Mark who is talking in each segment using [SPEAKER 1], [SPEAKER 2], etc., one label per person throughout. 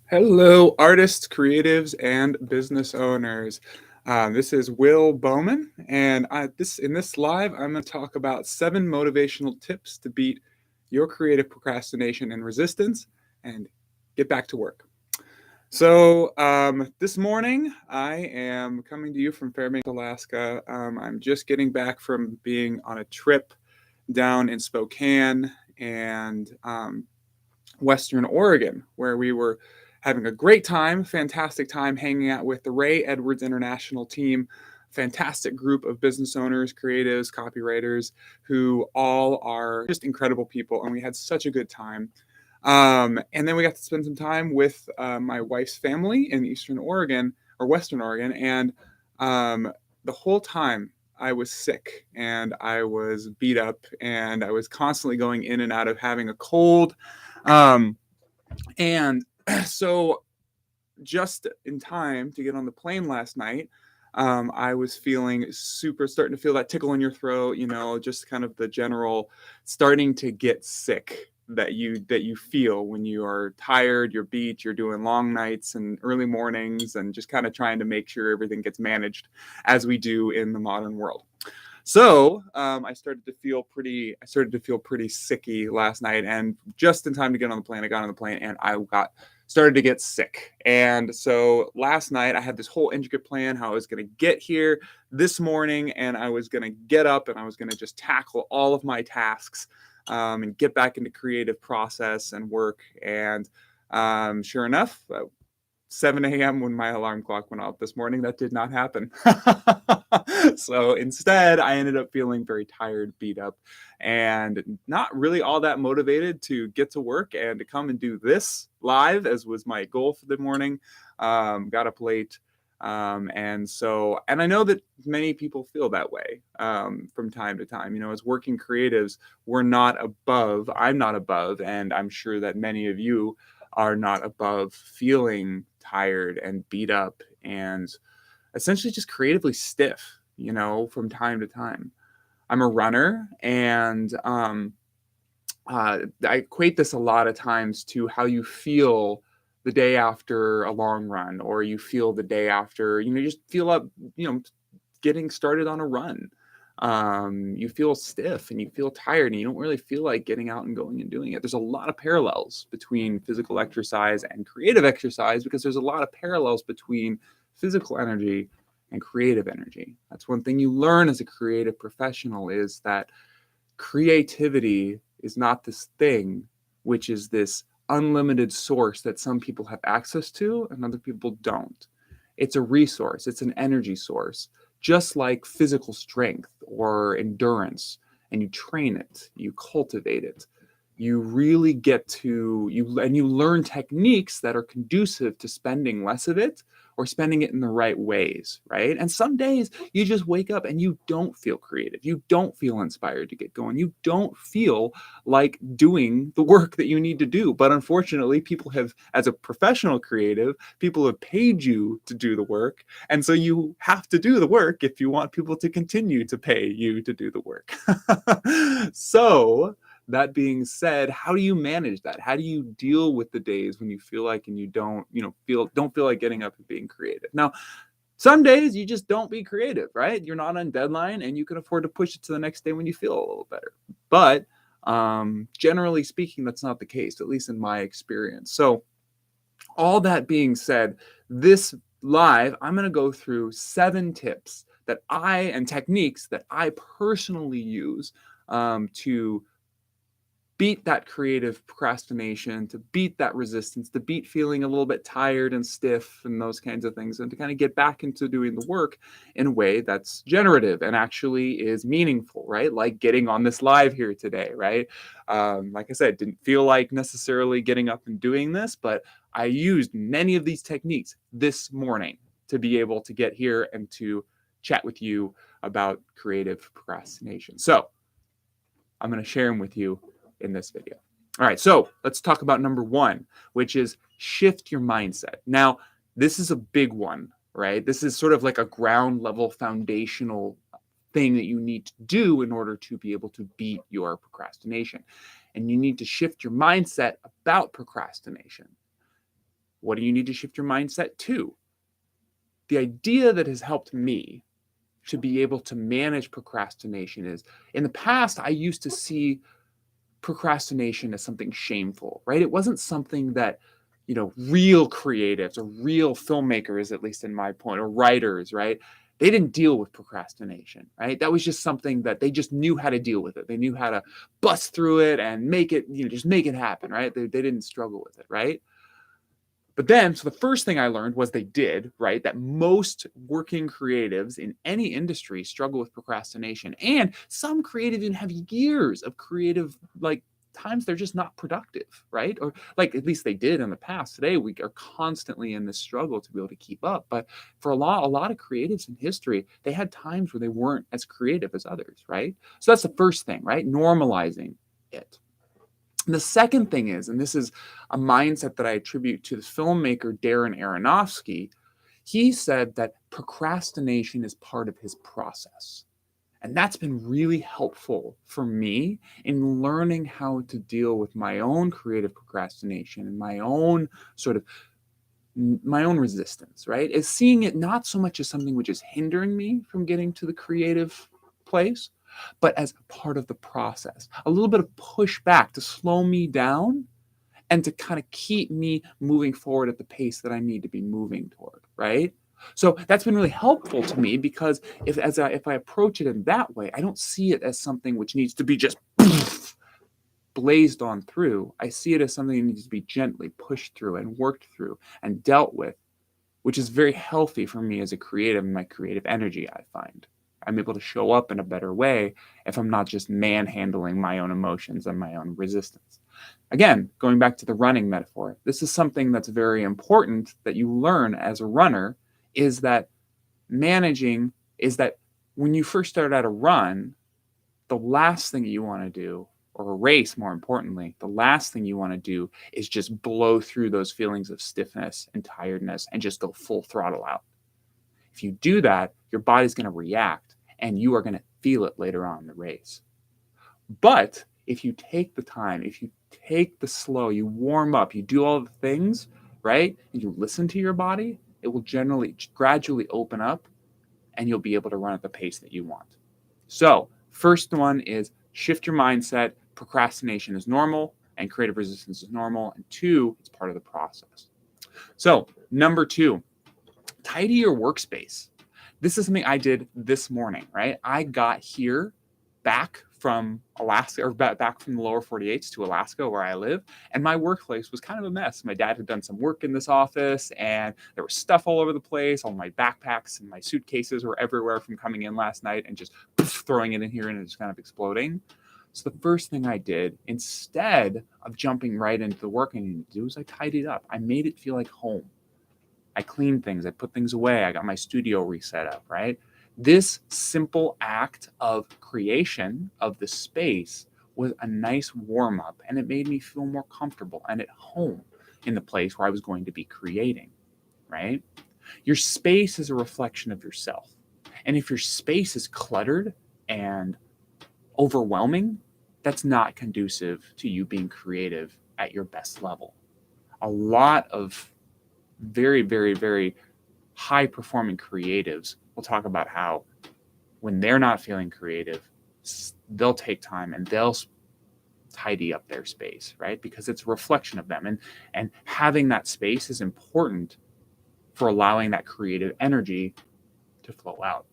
[SPEAKER 1] Hello, artists, creatives, and business owners. This is Will Bowman, and in this live, I'm going to talk about 7 motivational tips to beat your creative procrastination and resistance, and get back to work. So this morning, I am coming to you from Fairbanks, Alaska. I'm just getting back from being on a trip down in Spokane and Western Oregon, where we were having a great time, fantastic time hanging out with the Ray Edwards International team, fantastic group of business owners, creatives, copywriters, who all are just incredible people. And we had such a good time. And then we got to spend some time with my wife's family in Eastern Oregon or Western Oregon. And the whole time I was sick and I was beat up and I was constantly going in and out of having a cold. Um, and so just in time to get on the plane last night, I was starting to feel that tickle in your throat, just kind of the general starting to get sick that you feel when you are tired, you're beat, you're doing long nights and early mornings, and just kind of trying to make sure everything gets managed as we do in the modern world. So I started to feel pretty sicky last night, and just in time to get on the plane, I got on the plane and I started to get sick. And so last night I had this whole intricate plan how I was going to get here this morning, and I was going to get up and I was going to just tackle all of my tasks and get back into creative process and work. And sure enough, 7 a.m. when my alarm clock went off this morning, that did not happen. So instead, I ended up feeling very tired, beat up, and not really all that motivated to get to work and to come and do this live, as was my goal for the morning. Got up late. And I know that many people feel that way from time to time. As working creatives, I'm not above, and I'm sure that many of you are not above feeling tired and beat up and essentially just creatively stiff, from time to time. I'm a runner, and I equate this a lot of times to how you feel the day after a long run, or you feel the day after, you just feel up, getting started on a run. You feel stiff and you feel tired and you don't really feel like getting out and going and doing it. There's a lot of parallels between physical exercise and creative exercise, because there's a lot of parallels between physical energy and creative energy. That's one thing you learn as a creative professional, is that creativity is not this thing which is this unlimited source that some people have access to and other people don't. It's a resource, it's an energy source, just like physical strength or endurance. And you train it, you cultivate it. You really you learn techniques that are conducive to spending less of it, or spending it in the right ways, right? And some days you just wake up and you don't feel creative. You don't feel inspired to get going. You don't feel like doing the work that you need to do. But unfortunately, as a professional creative, people have paid you to do the work. And so you have to do the work if you want people to continue to pay you to do the work. So, that being said, how do you manage that? How do you deal with the days when you feel like and you don't feel like getting up and being creative? Now, some days you just don't be creative, right? You're not on deadline and you can afford to push it to the next day when you feel a little better. But generally speaking, that's not the case, at least in my experience. So all that being said, this live, I'm going to go through 7 tips and techniques that I personally use to beat that creative procrastination, to beat that resistance, to beat feeling a little bit tired and stiff and those kinds of things, and to kind of get back into doing the work in a way that's generative and actually is meaningful, right? Like getting on this live here today, right? Like I said, didn't feel like necessarily getting up and doing this, but I used many of these techniques this morning to be able to get here and to chat with you about creative procrastination. So I'm going to share them with you in this video. All right, so let's talk about number 1, which is shift your mindset. Now, this is a big one, right? This is sort of like a ground level foundational thing that you need to do in order to be able to beat your procrastination. And you need to shift your mindset about procrastination. What do you need to shift your mindset to? The idea that has helped me to be able to manage procrastination is, in the past, I used to see procrastination as something shameful, right? It wasn't something that, real creatives or real filmmakers, at least in my point, or writers, right? They didn't deal with procrastination, right? That was just something that they just knew how to deal with it. They knew how to bust through it and make it, just make it happen, right? They didn't struggle with it, right? But then, so the first thing I learned was they did, right? That most working creatives in any industry struggle with procrastination. And some creatives even have years of creative, like, times they're just not productive, right? Or like at least they did in the past. Today we are constantly in this struggle to be able to keep up. But for a lot of creatives in history, they had times where they weren't as creative as others, right? So that's the first thing, right? Normalizing it. The second thing is, and this is a mindset that I attribute to the filmmaker Darren Aronofsky, he said that procrastination is part of his process. And that's been really helpful for me in learning how to deal with my own creative procrastination and my own resistance, right? Is seeing it not so much as something which is hindering me from getting to the creative place, but as part of the process. A little bit of pushback to slow me down and to kind of keep me moving forward at the pace that I need to be moving toward, right? So that's been really helpful to me because if I approach it in that way, I don't see it as something which needs to be just blazed on through. I see it as something that needs to be gently pushed through and worked through and dealt with, which is very healthy for me as a creative and my creative energy, I find. I'm able to show up in a better way if I'm not just manhandling my own emotions and my own resistance. Again, going back to the running metaphor, this is something that's very important that you learn as a runner is that when you first start out a run, the last thing you want to do, or a race more importantly, the last thing you want to do is just blow through those feelings of stiffness and tiredness and just go full throttle out. If you do that, your body's going to react and you are going to feel it later on in the race. But if you take the time, if you take the slow, you warm up, you do all the things, right? And you listen to your body, it will gradually open up and you'll be able to run at the pace that you want. So, first one is shift your mindset. Procrastination is normal and creative resistance is normal. And two, it's part of the process. So, number two, tidy your workspace. This is something I did this morning, right? I got here back from Alaska, or back from the lower 48s to Alaska where I live, and my workplace was kind of a mess. My dad had done some work in this office and there was stuff all over the place. All my backpacks and my suitcases were everywhere from coming in last night and just throwing it in here and it just kind of exploding. So the first thing I did, instead of jumping right into the work I needed to do, is I tidied up. I made it feel like home. I cleaned things, I put things away, I got my studio reset up, right? This simple act of creation of the space was a nice warm up, and it made me feel more comfortable and at home in the place where I was going to be creating, right? Your space is a reflection of yourself. And if your space is cluttered and overwhelming, that's not conducive to you being creative at your best level. A lot of very, very, very high performing creatives will talk about how when they're not feeling creative, they'll take time and they'll tidy up their space, right? Because it's a reflection of them. And having that space is important for allowing that creative energy to flow out.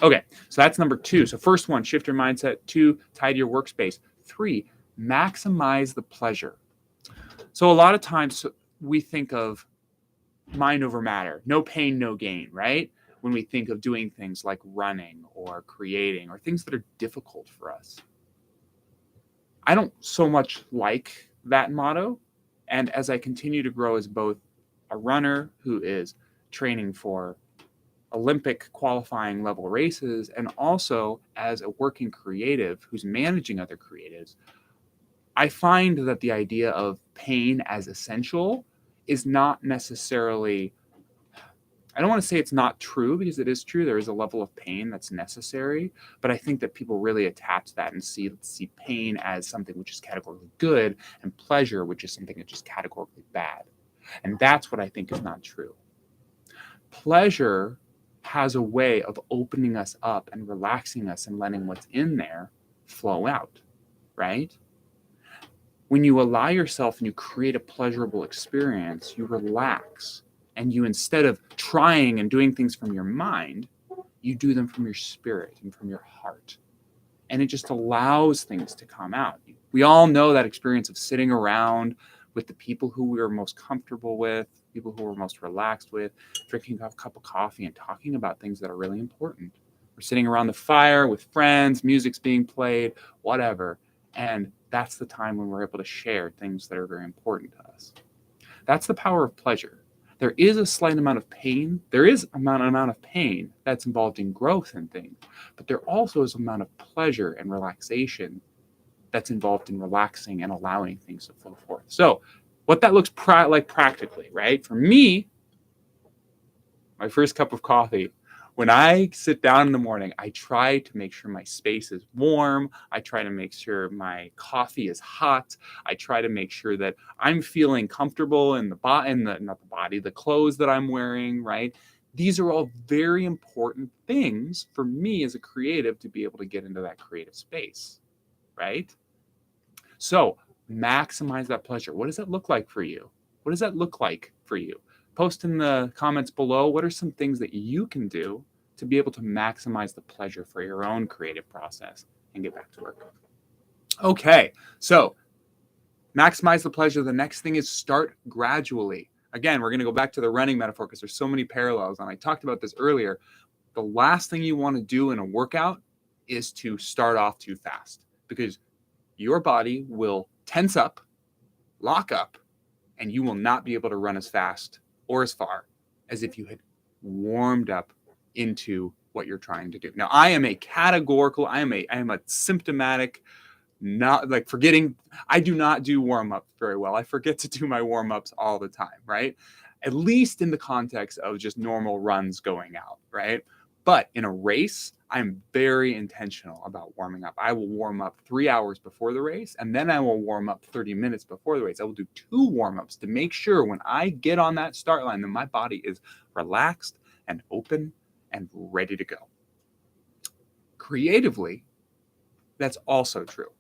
[SPEAKER 1] Okay, so that's number two. So first one, shift your mindset. Two, tidy your workspace. Three, maximize the pleasure. So a lot of times we think of mind over matter, no pain, no gain, right? When we think of doing things like running or creating or things that are difficult for us. I don't so much like that motto. And as I continue to grow as both a runner who is training for Olympic qualifying level races and also as a working creative who's managing other creatives, I find that the idea of pain as essential is not necessarily, I don't want to say it's not true because it is true. There is a level of pain that's necessary, but I think that people really attach that and see pain as something which is categorically good and pleasure, which is something that's just categorically bad. And that's what I think is not true. Pleasure has a way of opening us up and relaxing us and letting what's in there flow out, right? When you allow yourself and you create a pleasurable experience, you relax. And you, instead of trying and doing things from your mind, you do them from your spirit and from your heart. And it just allows things to come out. We all know that experience of sitting around with the people who we are most comfortable with, people who we're most relaxed with, drinking a cup of coffee and talking about things that are really important. We're sitting around the fire with friends, music's being played, whatever. And that's the time when we're able to share things that are very important to us. That's the power of pleasure. There is a slight amount of pain. There is an amount of pain that's involved in growth and things, but there also is an amount of pleasure and relaxation that's involved in relaxing and allowing things to flow forth. So what that looks like practically, right? For me, my first cup of coffee, when I sit down in the morning, I try to make sure my space is warm. I try to make sure my coffee is hot. I try to make sure that I'm feeling comfortable in the clothes that I'm wearing, right? These are all very important things for me as a creative to be able to get into that creative space, right? So maximize that pleasure. What does that look like for you? What does that look like for you? Post in the comments below, what are some things that you can do to be able to maximize the pleasure for your own creative process and get back to work. Okay, so maximize the pleasure. The next thing is start gradually. Again, we're going to go back to the running metaphor because there's so many parallels. And I talked about this earlier. The last thing you want to do in a workout is to start off too fast because your body will tense up, lock up, and you will not be able to run as fast or as far as if you had warmed up into what you're trying to do. Now, I am a symptomatic, not like forgetting. I do not do warm-ups very well. I forget to do my warm-ups all the time, right? At least in the context of just normal runs going out, right? But in a race, I'm very intentional about warming up. I will warm up 3 hours before the race, and then I will warm up 30 minutes before the race. I will do 2 warm-ups to make sure when I get on that start line that my body is relaxed and open and ready to go. Creatively, that's also true.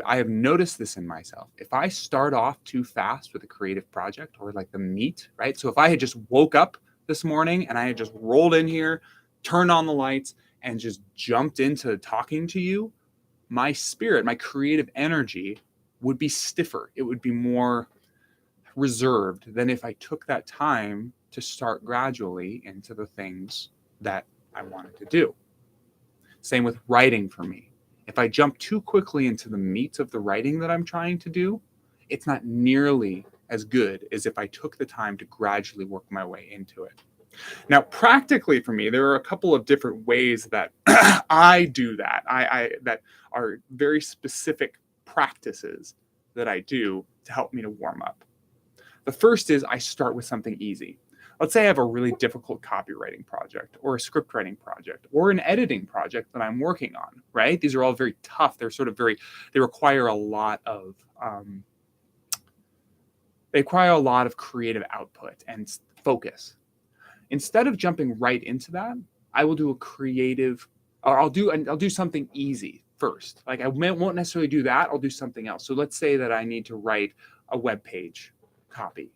[SPEAKER 1] I have noticed this in myself. If I start off too fast with a creative project or like the meat, right? So if I had just woke up this morning and I had just rolled in here, turned on the lights and just jumped into talking to you, my spirit, my creative energy would be stiffer. It would be more reserved than if I took that time to start gradually into the things that I wanted to do. Same with writing for me. If I jump too quickly into the meat of the writing that I'm trying to do, it's not nearly as good as if I took the time to gradually work my way into it. Now, practically for me, there are a couple of different ways that I do that. That are very specific practices that I do to help me to warm up. The first is I start with something easy. Let's say I have a really difficult copywriting project or a script writing project or an editing project that I'm working on, right? These are all very tough. They require a lot of creative output and focus. Instead of jumping right into that, I will do I'll do something easy first. Like I won't necessarily do that. I'll do something else. So let's say that I need to write a web page copy.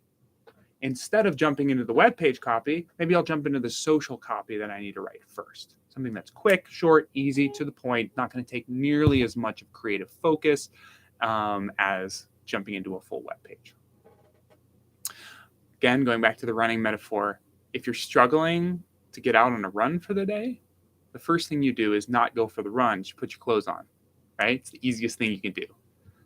[SPEAKER 1] Instead of jumping into the web page copy, maybe I'll jump into the social copy that I need to write first. Something that's quick, short, easy, to the point, not going to take nearly as much of creative focus as jumping into a full web page. Again, going back to the running metaphor, if you're struggling to get out on a run for the day, the first thing you do is not go for the run, just put your clothes on, right? It's the easiest thing you can do.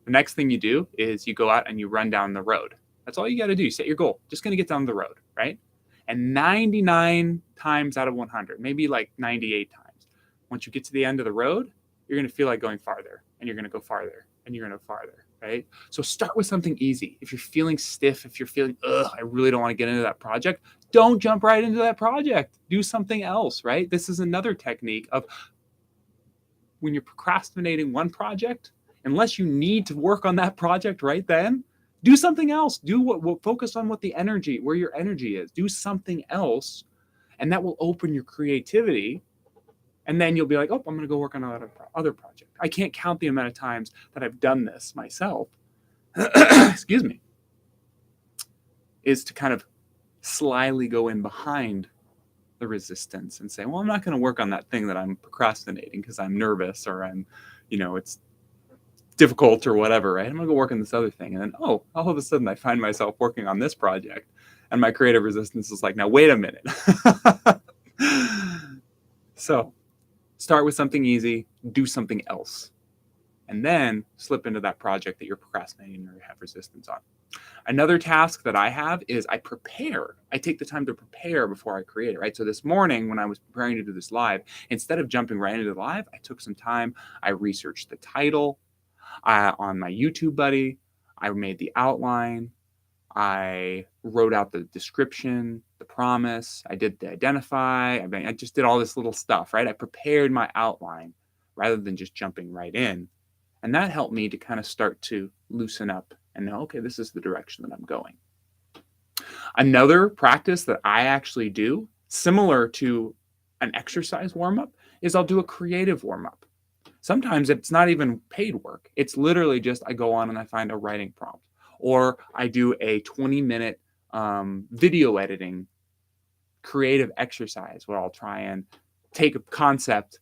[SPEAKER 1] The next thing you do is you go out and you run down the road. That's all you got to do. Set your goal. Just going to get down the road, right? And 99 times out of 100, maybe like 98 times, once you get to the end of the road, you're going to feel like going farther, and you're going to go farther, and you're going to go farther, right? So start with something easy. If you're feeling stiff, if you're feeling, I really don't want to get into that project, don't jump right into that project. Do something else, right? This is another technique of when you're procrastinating one project, unless you need to work on that project right then, Do something else. Focus on where your energy is. Do something else, and that will open your creativity. And then you'll be like, oh, I'm going to go work on another other project. I can't count the amount of times that I've done this myself. Excuse me. Is to kind of slyly go in behind the resistance and say, well, I'm not going to work on that thing that I'm procrastinating because I'm nervous or it's difficult or whatever, right? I'm going to go work on this other thing. And then, all of a sudden I find myself working on this project and my creative resistance is like, now, wait a minute. So start with something easy, do something else, and then slip into that project that you're procrastinating or you have resistance on. Another task that I have is I prepare. I take the time to prepare before I create it, right? So this morning when I was preparing to do this live, instead of jumping right into the live, I took some time. I researched the title on my YouTube buddy. I made the outline. I wrote out the description, the promise. I did the identify. I just did all this little stuff, right? I prepared my outline rather than just jumping right in. And that helped me to kind of start to loosen up and know, okay, this is the direction that I'm going. Another practice that I actually do, similar to an exercise warm-up, is I'll do a creative warm-up. Sometimes it's not even paid work. It's literally just I go on and I find a writing prompt, or I do a 20-minute video editing creative exercise where I'll try and take a concept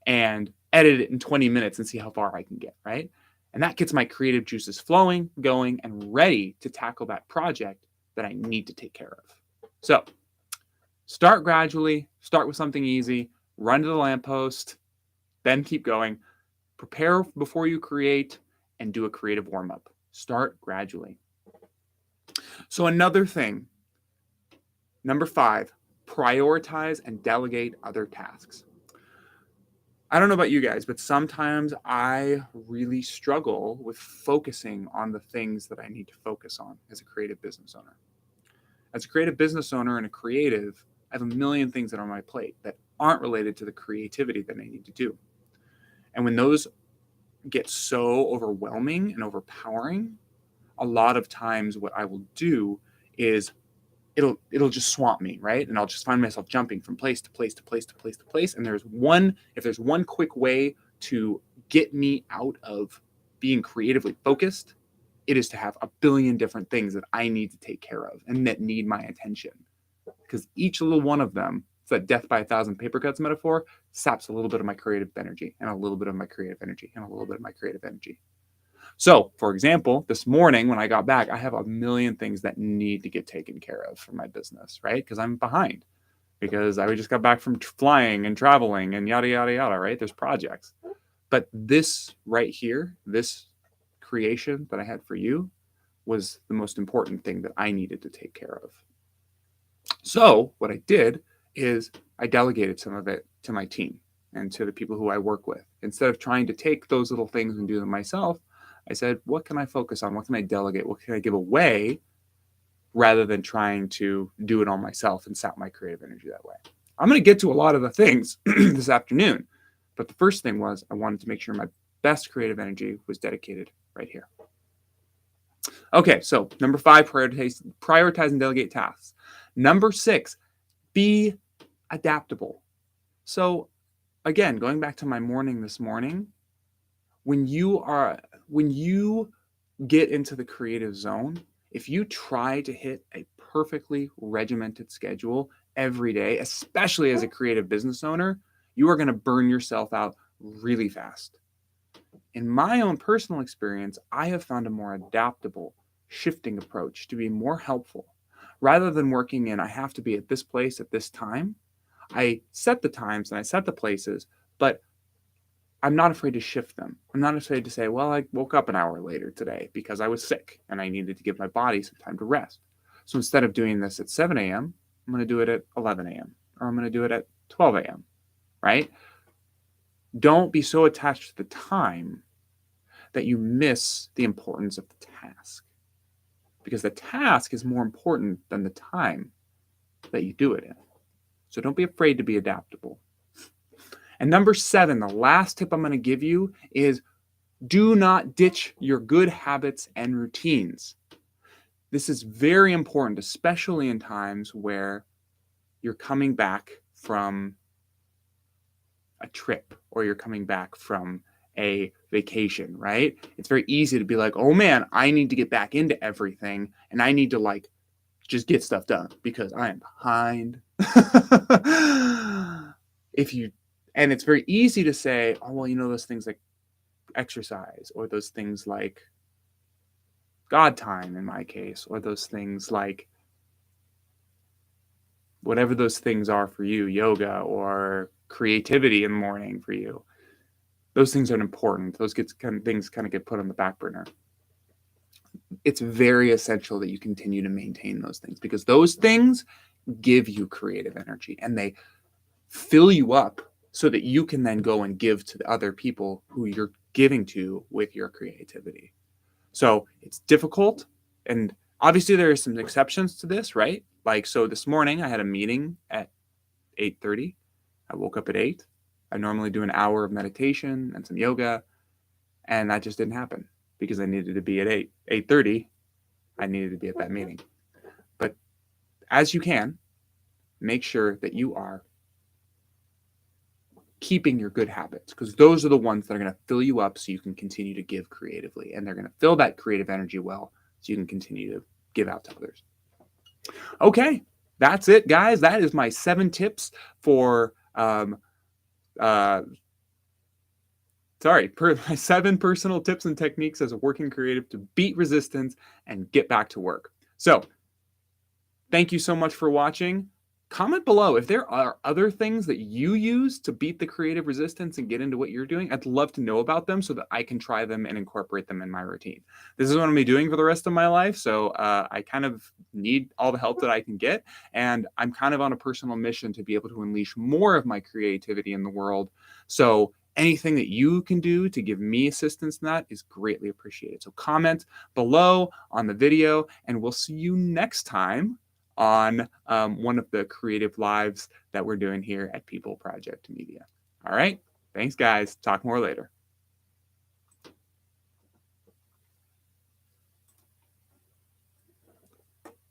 [SPEAKER 1] and edit it in 20 minutes and see how far I can get, right? And that gets my creative juices flowing, going, and ready to tackle that project that I need to take care of. So start gradually, start with something easy, run to the lamppost, then keep going. Prepare before you create and do a creative warm-up. Start gradually. So another thing, number 5, prioritize and delegate other tasks. I don't know about you guys, but sometimes I really struggle with focusing on the things that I need to focus on as a creative business owner. As a creative business owner and a creative, I have a million things that are on my plate that aren't related to the creativity that I need to do. And when those get so overwhelming and overpowering, a lot of times what I will do is it'll just swamp me, right? And I'll just find myself jumping from place to place to place to place to place. And if there's one quick way to get me out of being creatively focused, it is to have a billion different things that I need to take care of and that need my attention. Because each little one of them, it's that death by 1,000 paper cuts metaphor, saps a little bit of my creative energy and a little bit of my creative energy and a little bit of my creative energy. So, for example, this morning when I got back, I have a million things that need to get taken care of for my business, right? Because I'm behind because I just got back from flying and traveling and yada, yada, yada, right? There's projects. But this right here, this creation that I had for you was the most important thing that I needed to take care of. So what I did is I delegated some of it to my team and to the people who I work with. Instead of trying to take those little things and do them myself, I said, what can I focus on? What can I delegate? What can I give away rather than trying to do it all myself and sap my creative energy that way? I'm going to get to a lot of the things this afternoon. But the first thing was I wanted to make sure my best creative energy was dedicated right here. Okay, so number 5, prioritize and delegate tasks. Number 6, be adaptable. So again, going back to my morning this morning, when you get into the creative zone, if you try to hit a perfectly regimented schedule every day, especially as a creative business owner, you are going to burn yourself out really fast. In my own personal experience, I have found a more adaptable, shifting approach to be more helpful. Rather than working in, I have to be at this place at this time, I set the times and I set the places, but I'm not afraid to shift them. I'm not afraid to say, well, I woke up an hour later today because I was sick and I needed to give my body some time to rest. So instead of doing this at 7 a.m., I'm going to do it at 11 a.m. or I'm going to do it at 12 a.m., right? Don't be so attached to the time that you miss the importance of the task, because the task is more important than the time that you do it in. So don't be afraid to be adaptable. And number 7, the last tip I'm going to give you is do not ditch your good habits and routines. This is very important, especially in times where you're coming back from a trip or you're coming back from a vacation, right? It's very easy to be like, oh man, I need to get back into everything and I need to like just get stuff done because I am behind. if you and it's very easy to say, oh well, those things like exercise or those things like God time in my case, or those things like whatever those things are for you, yoga or creativity in the morning for you. Those things are important. Those things kind of get put on the back burner. It's very essential that you continue to maintain those things because those things give you creative energy and they fill you up so that you can then go and give to the other people who you're giving to with your creativity. So it's difficult. And obviously there are some exceptions to this, right? Like, so this morning I had a meeting at 8:30. I woke up at 8. I normally do an hour of meditation and some yoga, and that just didn't happen because I needed to be at 8:30. I needed to be at that meeting. But as you can, make sure that you are keeping your good habits because those are the ones that are going to fill you up so you can continue to give creatively, and they're going to fill that creative energy well so you can continue to give out to others. Okay, that's it, guys. That is my 7 tips for my 7 personal tips and techniques as a working creative to beat resistance and get back to work. So thank you so much for watching. Comment below if there are other things that you use to beat the creative resistance and get into what you're doing. I'd love to know about them so that I can try them and incorporate them in my routine. This is what I'm going to be doing for the rest of my life, so I kind of need all the help that I can get, and I'm kind of on a personal mission to be able to unleash more of my creativity in the world. So anything that you can do to give me assistance in that is greatly appreciated. So comment below on the video, and we'll see you next time on one of the creative lives that we're doing here at People Project Media. All right. Thanks, guys. Talk more later.